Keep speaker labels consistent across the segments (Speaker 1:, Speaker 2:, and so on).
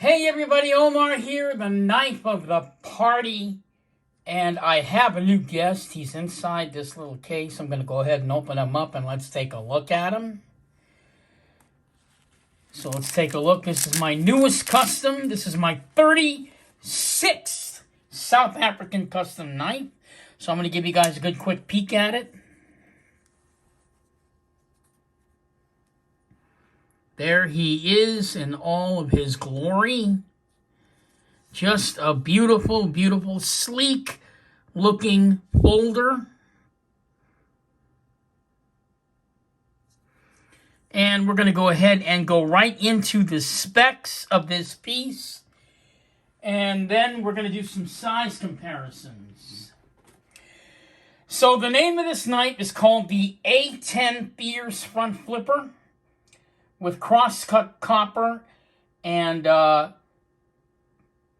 Speaker 1: Hey everybody, Omar here, the knife of the party, and I have a new guest. He's inside this little case. I'm going to go ahead and open him up and let's take a look at him. So let's take a look. This is my newest custom. This is my 36th South African custom knife. So I'm going to give you guys a good quick peek at it. There he is in all of his glory. Just a beautiful, beautiful, sleek looking folder. And we're going to go ahead and go right into the specs of this piece. And then we're going to do some size comparisons. So the name of this knife is called the A10 Thiers front flipper, with cross-cut copper and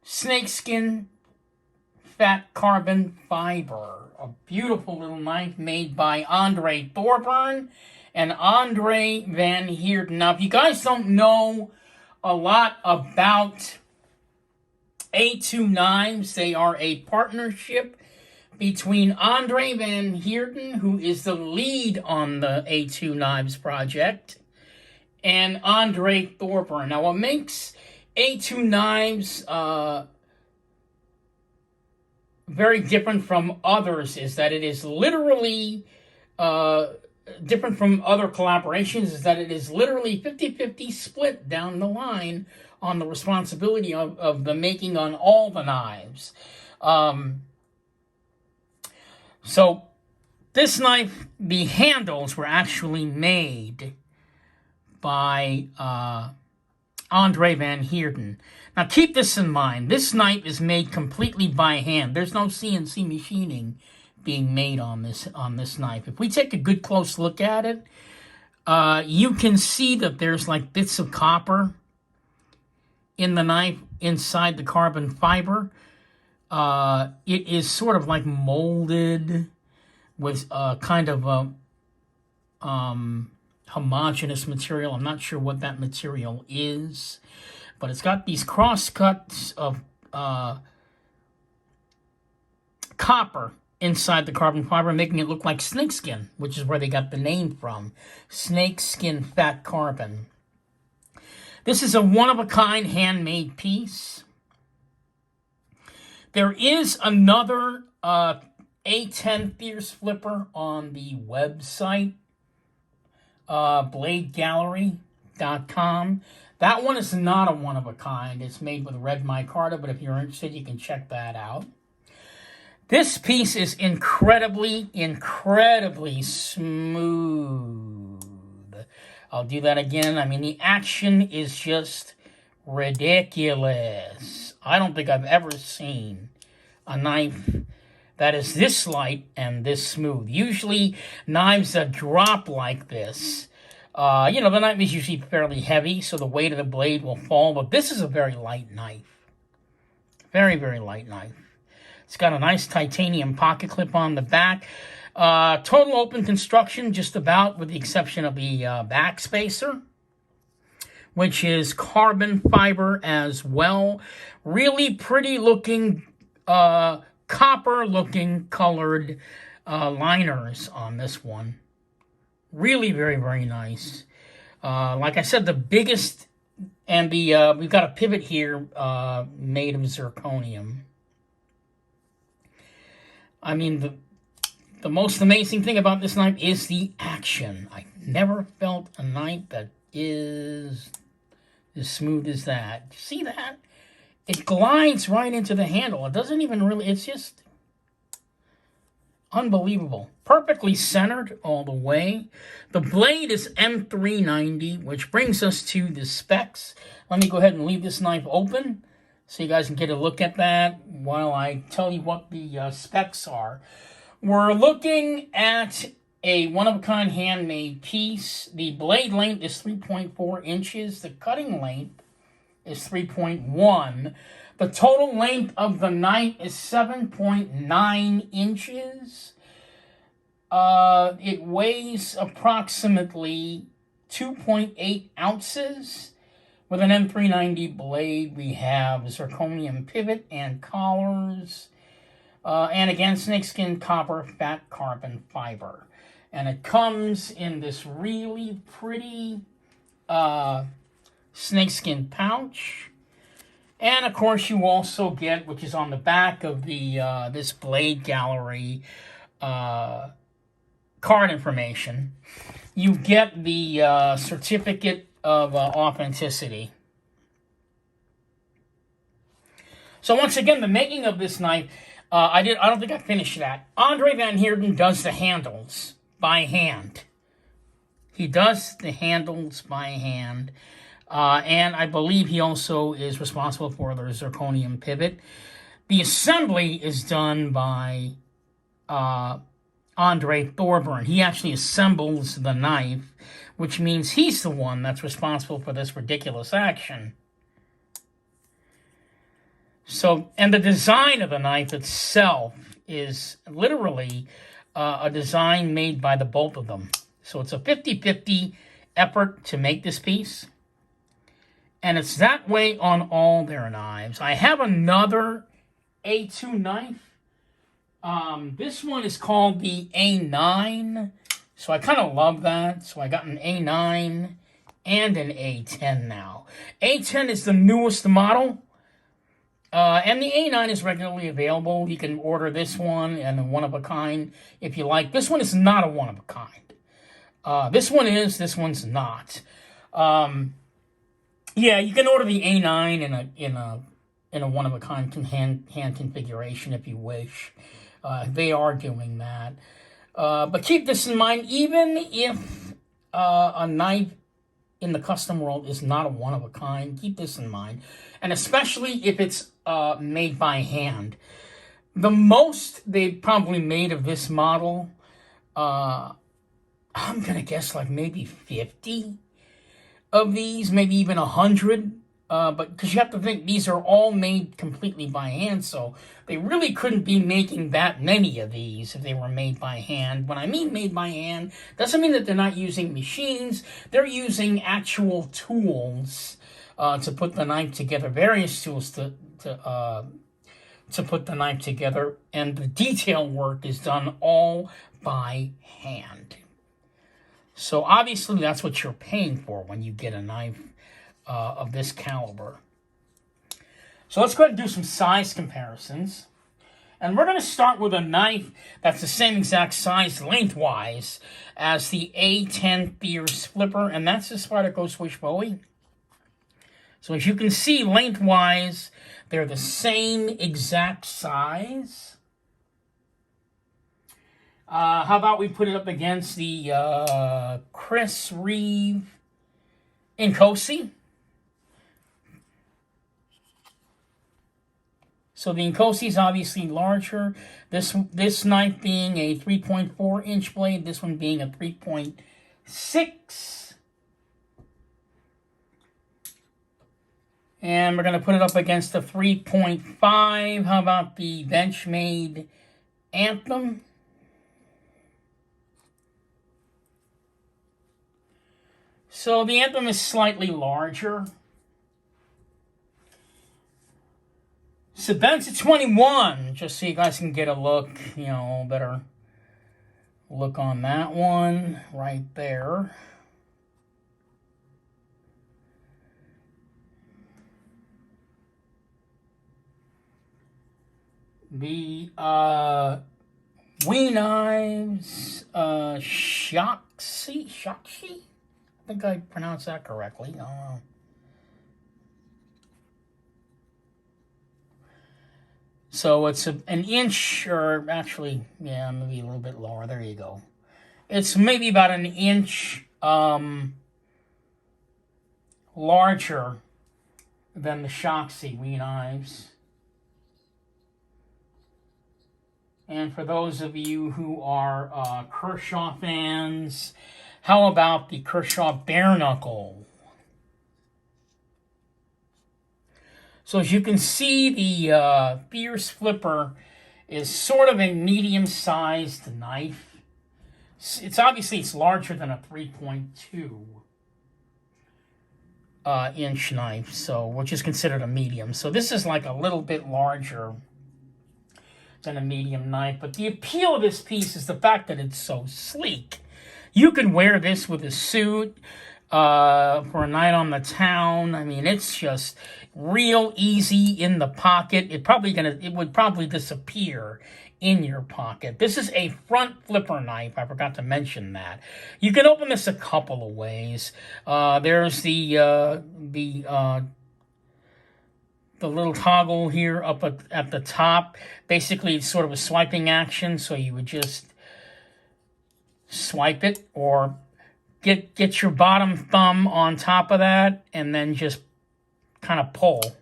Speaker 1: snakeskin fat carbon fiber. A beautiful little knife made by Andre Thorburn and Andre Van Heerden. Now, if you guys don't know a lot about A2 knives, they are a partnership between Andre Van Heerden, who is the lead on the A2 knives project, and Andre Thorburn. Now, what makes A2 knives very different from others is that it is literally different from other collaborations, is that it is literally 50-50 split down the line on the responsibility of the making on all the knives. So this knife, the handles were actually made by Andre Van Heerden. Now keep this in mind. This knife is made completely by hand. There's no CNC machining being made on this knife. If we take a good close look at it, you can see that there's like bits of copper in the knife inside the carbon fiber. It is sort of like molded with kind of a homogeneous material. I'm not sure what that material is, but it's got these cross cuts of copper inside the carbon fiber, making it look like snakeskin, which is where they got the name from. Snakeskin fat carbon. This is a one-of-a-kind handmade piece. There is another A10 Thiers flipper on the website, bladegallery.com. That one is not a one-of-a-kind. It's made with red micarta, but if you're interested, you can check that out. This piece is incredibly, incredibly smooth. I'll do that again. I mean, the action is just ridiculous. I don't think I've ever seen a knife that is this light and this smooth. Usually, knives that drop like this, the knife is usually fairly heavy, so the weight of the blade will fall, but this is a very light knife. Very, very light knife. It's got a nice titanium pocket clip on the back. Total open construction, just about, with the exception of the back spacer, which is carbon fiber as well. Really pretty looking, copper looking colored liners on this one. Really very, very nice. Like I said, the biggest, and we've got a pivot here made of zirconium. I mean, the most amazing thing about this knife is the action. I never felt a knife that is as smooth as that. See that? It glides right into the handle. It doesn't even really, it's just unbelievable. Perfectly centered all the way. The blade is M390, which brings us to the specs. Let me go ahead and leave this knife open so you guys can get a look at that while I tell you what the specs are. We're looking at a one-of-a-kind handmade piece. The blade length is 3.4 inches. The cutting length is 3.1. The total length of the knife is 7.9 inches. It weighs approximately 2.8 ounces, With an M390 blade, we have zirconium pivot and collars. And again, snakeskin, copper, fat carbon fiber. And it comes in this really pretty snakeskin pouch. And of course, you also get, which is on the back of the this blade gallery card information, you get the certificate of authenticity. So once again, the making of this knife, I don't think I finished that. Andre van Heerden does the handles by hand. He does the handles by hand. And I believe he also is responsible for the zirconium pivot. The assembly is done by Andre Thorburn. He actually assembles the knife, which means he's the one that's responsible for this ridiculous action. So, and the design of the knife itself is literally a design made by the both of them. So it's a 50-50 effort to make this piece. And it's that way on all their knives. I have another A2 knife. This one is called the A9. So I kind of love that. So I got an A9 and an A10 now. A10 is the newest model. And the A9 is regularly available. You can order this one and a one-of-a-kind if you like. This one is not a one-of-a-kind. This one is, this one's not. Yeah, you can order the A9 in a one-of-a-kind hand configuration if you wish. They are doing that. But keep this in mind, even if a knife in the custom world is not a one-of-a-kind, keep this in mind. And especially if it's made by hand. The most they've probably made of this model, I'm going to guess like maybe 50 of these, maybe even 100. But because you have to think these are all made completely by hand, so they really couldn't be making that many of these if they were made by hand. When I mean made by hand, doesn't mean that they're not using machines. They're using actual tools to put the knife together, various tools to put the knife together, and the detail work is done all by hand. So obviously that's what you're paying for when you get a knife of this caliber. So let's go ahead and do some size comparisons. And we're going to start with a knife that's the same exact size lengthwise as the A10 Thiers flipper, and that's the Spyderco Swiss Bowie. So as you can see, lengthwise, they're the same exact size. How about we put it up against the Chris Reeve Inkosi? So the Inkosi is obviously larger. This knife being a 3.4-inch blade, this one being a 3.6. And we're going to put it up against the 3.5. How about the Benchmade Anthem? So the Anthem is slightly larger. Sebenza 21, just so you guys can get a look, better look on that one right there. The Wee Knives, Shakshi? I think I pronounced that correctly. So it's an inch, or actually, yeah, maybe a little bit lower. There you go. It's maybe about an inch larger than the Shakshi Wee Knives. And for those of you who are Kershaw fans, how about the Kershaw Bare Knuckle? So as you can see, the Thiers flipper is sort of a medium-sized knife. It's obviously larger than a 3.2. inch knife, so which is considered a medium. So this is like a little bit larger than a medium knife. But the appeal of this piece is the fact that it's so sleek. You can wear this with a suit for a night on the town. I mean, it's just real easy in the pocket. It would probably disappear in your pocket. This is a front flipper knife. I forgot to mention that. You can open this a couple of ways. There's the little toggle here up at the top. Basically, it's sort of a swiping action, so you would just swipe it, or get your bottom thumb on top of that, and then just kind of pull.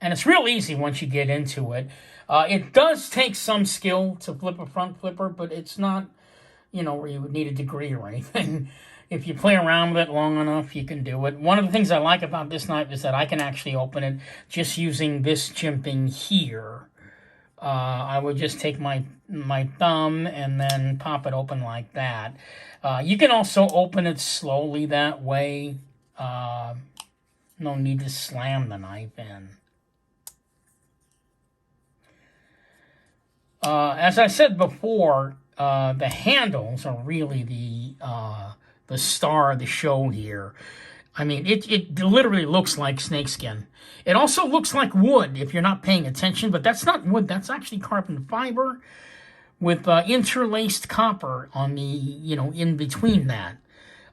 Speaker 1: And it's real easy once you get into it. It does take some skill to flip a front flipper, but it's not, where you would need a degree or anything. If you play around with it long enough, you can do it. One of the things I like about this knife is that I can actually open it just using this jimping here. I would just take my thumb and then pop it open like that. You can also open it slowly that way. No need to slam the knife in. As I said before, the handles are really the star of the show here. I mean, it literally looks like snakeskin. It also looks like wood if you're not paying attention, but that's not wood. That's actually carbon fiber with interlaced copper on the, in between that.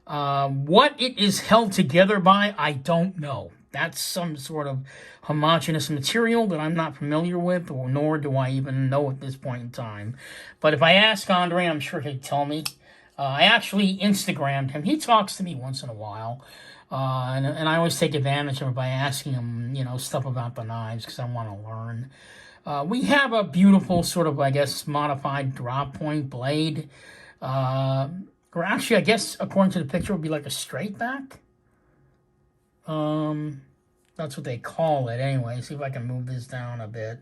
Speaker 1: What it is held together by, I don't know. That's some sort of homogeneous material that I'm not familiar with, or nor do I even know at this point in time. But if I ask Andre, I'm sure he'd tell me. I actually Instagrammed him. He talks to me once in a while. And I always take advantage of it by asking him, stuff about the knives because I want to learn. We have a beautiful sort of, I guess, modified drop point blade. Or actually, I guess, according to the picture, it would be like a straight back. That's what they call it anyway. See if I can move this down a bit.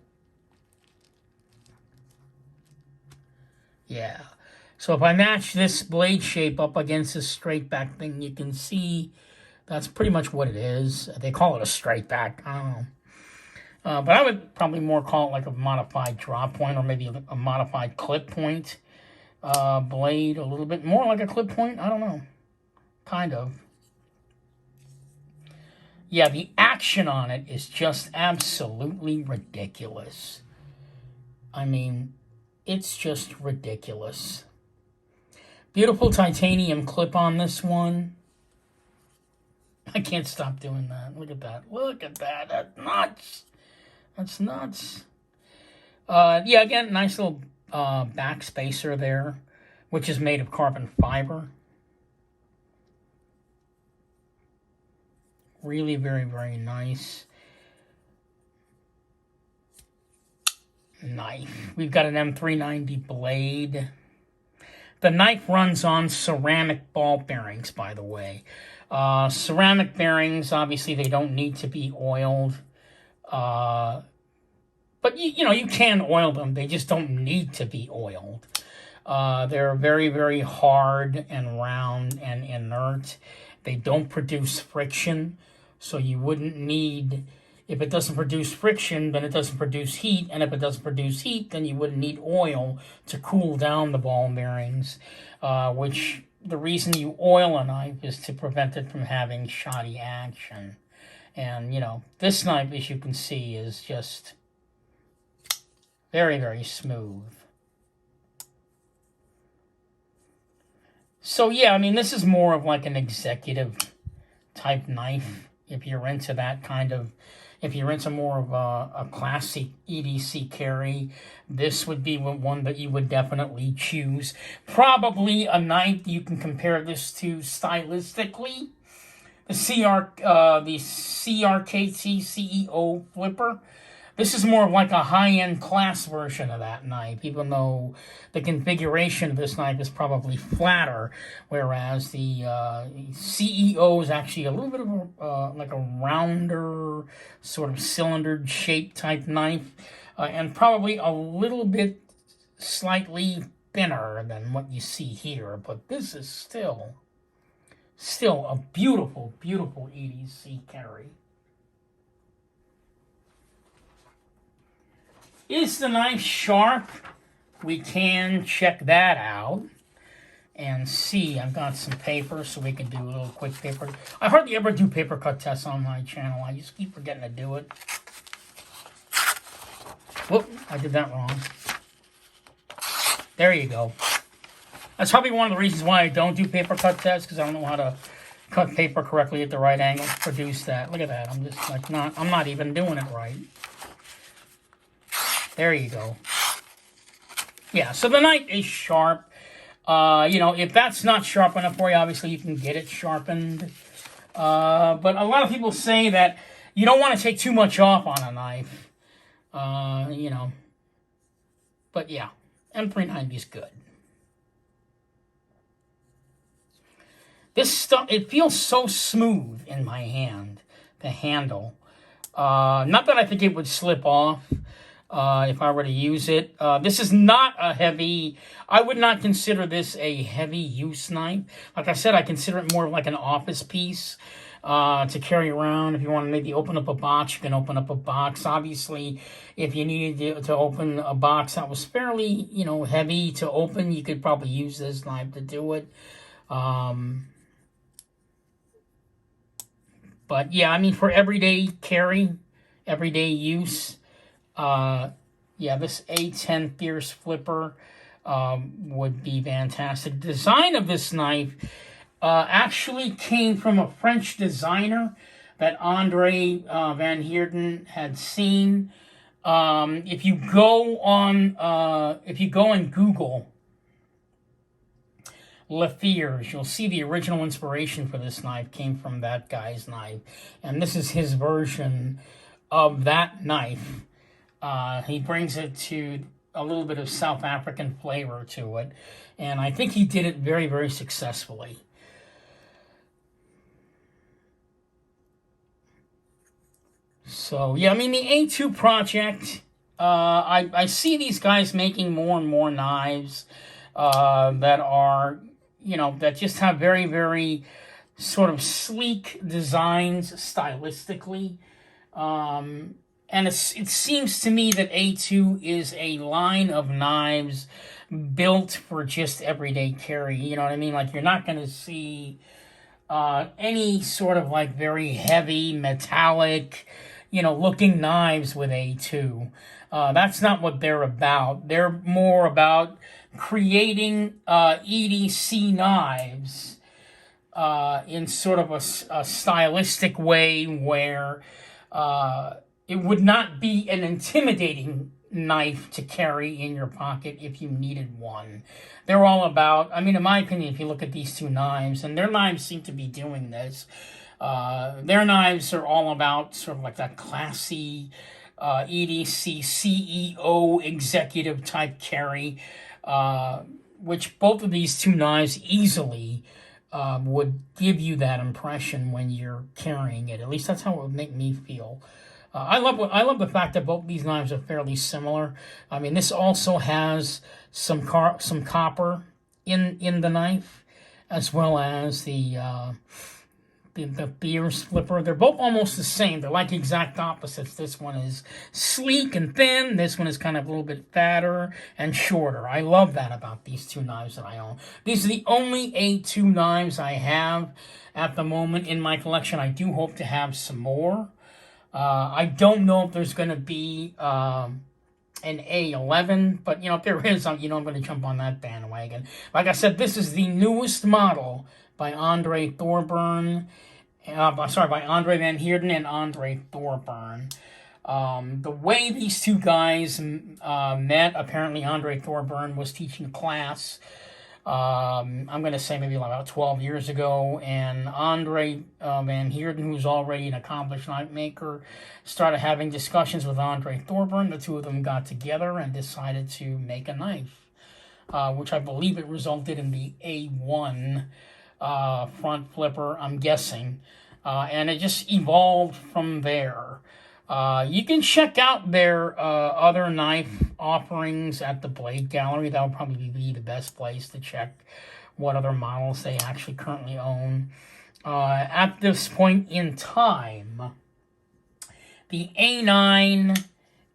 Speaker 1: Yeah. So if I match this blade shape up against this straight back thing, you can see that's pretty much what it is. They call it a straight back. I don't know. But I would probably more call it like a modified drop point, or maybe a modified clip point blade. A little bit more like a clip point. I don't know. Kind of. Yeah, the action on it is just absolutely ridiculous. I mean, it's just ridiculous. Beautiful titanium clip on this one. I can't stop doing that. Look at that. Look at that. That's nuts. That's nuts. Yeah, again, nice little back spacer there, which is made of carbon fiber. Really very, very nice knife. We've got an M390 blade. The knife runs on ceramic ball bearings, by the way. Ceramic bearings, obviously, they don't need to be oiled. But, you can oil them. They just don't need to be oiled. They're very, very hard and round and inert. They don't produce friction, so you wouldn't need... If it doesn't produce friction, then it doesn't produce heat. And if it doesn't produce heat, then you wouldn't need oil to cool down the ball bearings, which the reason you oil a knife is to prevent it from having shoddy action. And, this knife, as you can see, is just very, very smooth. So, yeah, I mean, this is more of like an executive type knife. If you're into that kind of... If you're into more of a classic EDC carry, this would be one that you would definitely choose. Probably a knife you can compare this to stylistically. The CRKT CEO Flipper. This is more of like a high-end class version of that knife, even though the configuration of this knife is probably flatter, whereas the CEO is actually a little bit of like a rounder, sort of cylinder-shaped type knife, and probably a little bit slightly thinner than what you see here, but this is still Still a beautiful, beautiful EDC carry. Is the knife sharp? We can check that out and see. I've got some paper so we can do a little quick paper. I hardly ever do paper cut tests on my channel. I just keep forgetting to do it. Whoop, I did that wrong. There you go. That's probably one of the reasons why I don't do paper cut tests, because I don't know how to cut paper correctly at the right angle to produce that. Look at that. I'm just like I'm not even doing it right. There you go. Yeah, so the knife is sharp. You know, if that's not sharp enough for you, obviously you can get it sharpened. But a lot of people say that you don't want to take too much off on a knife. You know. But yeah, M390 is good. This stuff, it feels so smooth in my hand, the handle. Not that I think it would slip off if I were to use it. This is not a heavy, I would not consider this a heavy use knife. Like I said, I consider it more like an office piece to carry around. If you want to maybe open up a box, you can open up a box. Obviously, if you needed to open a box that was fairly, you know, heavy to open, you could probably use this knife to do it. But yeah, I mean, for everyday carry, everyday use, yeah, this A10 Thiers flipper would be fantastic. The design of this knife actually came from a French designer that Andre Van Heerden had seen. If you go on Google Thiers, you'll see the original inspiration for this knife came from that guy's knife. And this is his version of that knife. He brings it to a little bit of South African flavor to it. And I think he did it very, very successfully. So, yeah, I mean, the A2 project, I see these guys making more and more knives that are, you know, that just have very, very sort of sleek designs stylistically. And it seems to me that A2 is a line of knives built for just everyday carry. You know what I mean? Like, you're not going to see any sort of like very heavy, metallic, you know, looking knives with A2. That's not what they're about. They're more about creating EDC knives in sort of a stylistic way where it would not be an intimidating knife to carry in your pocket if you needed one. They're all about, I mean, in my opinion, if you look at these two knives, and their knives seem to be doing this, their knives are all about sort of like that classy EDC CEO executive type carry, which both of these two knives easily would give you that impression when you're carrying it. At least that's how it would make me feel. I love the fact that both these knives are fairly similar. I mean, this also has some copper in the knife, as well as the Thiers flipper. They're both almost the same. They're like exact opposites. This one is sleek and thin. This one is kind of a little bit fatter and shorter. I love that about these two knives that I own. These are the only A2 knives I have at the moment in my collection. I do hope to have some more. I don't know if there's going to be an A11, but, you know, if there is, you know, I'm going to jump on that bandwagon. Like I said, this is the newest model by Andre Thorburn. By Andre Van Heerden and Andre Thorburn. The way these two guys met, apparently Andre Thorburn was teaching a class, I'm going to say maybe about 12 years ago, and Andre Van Heerden, who's already an accomplished knife maker, started having discussions with Andre Thorburn. The two of them got together and decided to make a knife, which I believe it resulted in the A1 front flipper, I'm guessing, and it just evolved from there. You can check out their other knife offerings at the Blade Gallery. That would probably be the best place to check what other models they actually currently own. At this point in time, the A9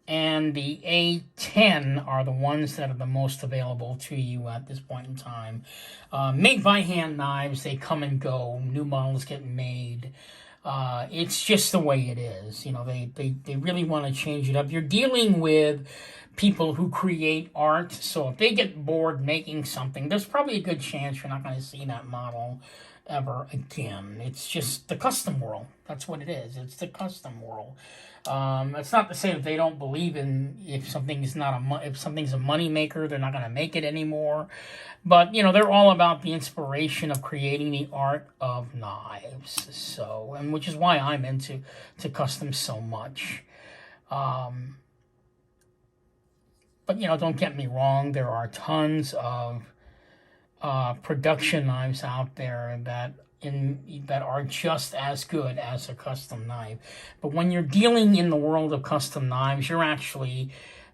Speaker 1: and the A10 are the ones that are the most available to you at this point in time. Made by hand knives, they come and go. New models get made. It's just the way it is. You know, they really want to change it up. You're dealing with people who create art, so if they get bored making something, there's probably a good chance you're not going to see that model ever again. It's just the custom world. That's what it is. It's the custom world. It's not to say that they don't believe in if something's a money maker, they're not going to make it anymore. But you know, they're all about the inspiration of creating the art of knives. So, and which is why I'm into custom so much. But you know, don't get me wrong. There are tons of production knives out there that are just as good as a custom knife. But when you're dealing in the world of custom knives, you're actually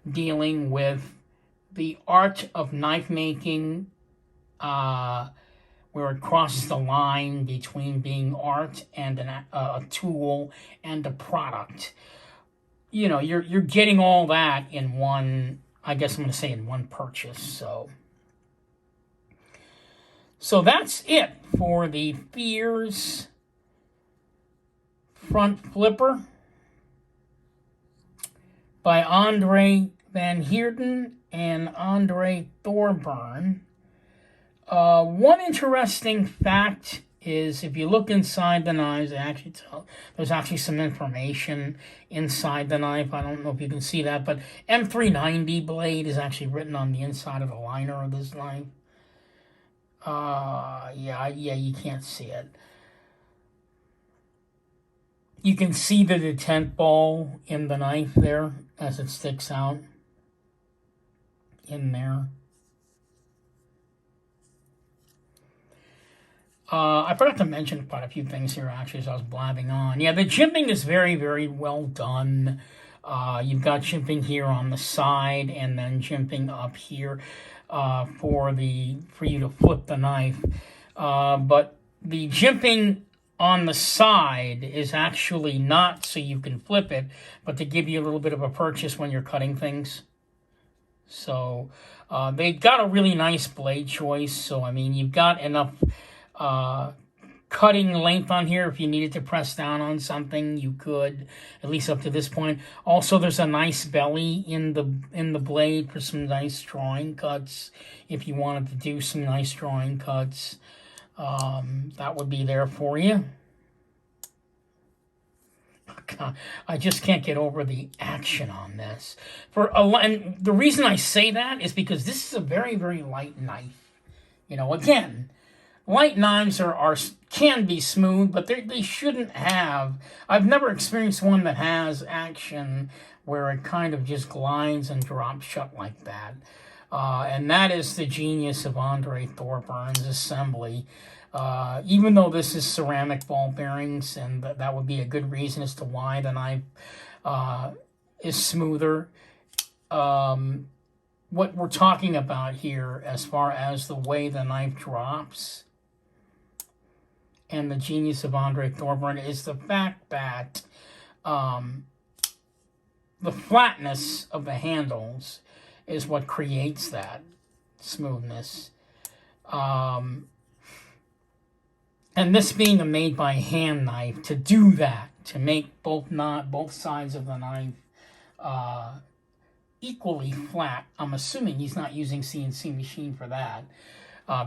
Speaker 1: dealing with the art of knife making, where it crosses the line between being art and a tool and a product. You know, you're getting all that in one, I guess I'm going to say in one purchase. So that's it for the Thiers front flipper by Andre Van Heerden and Andre Thorburn. One interesting fact is if you look inside the knives, there's actually some information inside the knife. I don't know if you can see that, but M390 blade is actually written on the inside of the liner of this knife. Yeah, you can't see it. You can see the detent ball in the knife there as it sticks out in there. I forgot to mention quite a few things here actually as I was blabbing on. Yeah, the jimping is very, very well done. You've got jimping here on the side and then jimping up here for you to flip the knife. But the jimping on the side is actually not so you can flip it, but to give you a little bit of a purchase when you're cutting things. So they got a really nice blade choice. So I mean, you've got enough cutting length on here. If you needed to press down on something, you could, at least up to this point. Also, there's a nice belly in the blade for some nice drawing cuts. If you wanted to do some nice drawing cuts, that would be there for you. God, I just can't get over the action on this. And the reason I say that is because this is a very, very light knife. You know, again, light knives can be smooth, but they shouldn't have. I've never experienced one that has action where it kind of just glides and drops shut like that. And that is the genius of Andre Thorburn's assembly. Even though this is ceramic ball bearings, and that would be a good reason as to why the knife is smoother. What we're talking about here as far as the way the knife drops and the genius of Andre Thorburn is the fact that the flatness of the handles is what creates that smoothness. And this being a made-by-hand knife, to do that, to make both sides of the knife equally flat, I'm assuming he's not using CNC machine for that,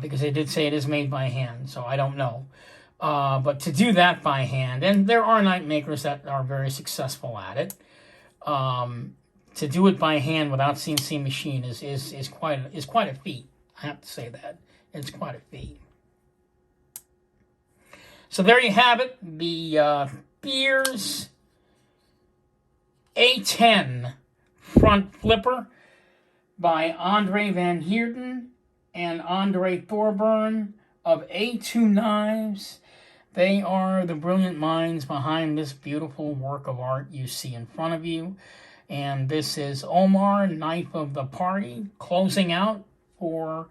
Speaker 1: because they did say it is made by hand, so I don't know. But to do that by hand, and there are knife makers that are very successful at it, to do it by hand without CNC machine is quite a feat. I have to say that. It's quite a feat. So there you have it, the Thiers A10 front flipper by Andre Van Heerden and Andre Thorburn of A2 Knives. They are the brilliant minds behind this beautiful work of art you see in front of you. And this is Omar, Knife of the Party, closing out for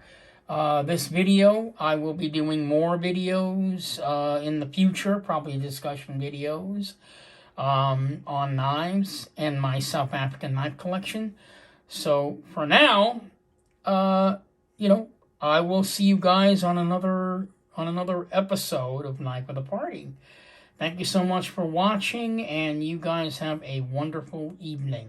Speaker 1: this video. I will be doing more videos in the future, probably discussion videos on knives and my South African knife collection. So for now, I will see you guys on another episode of Knife of the Party. Thank you so much for watching, and you guys have a wonderful evening.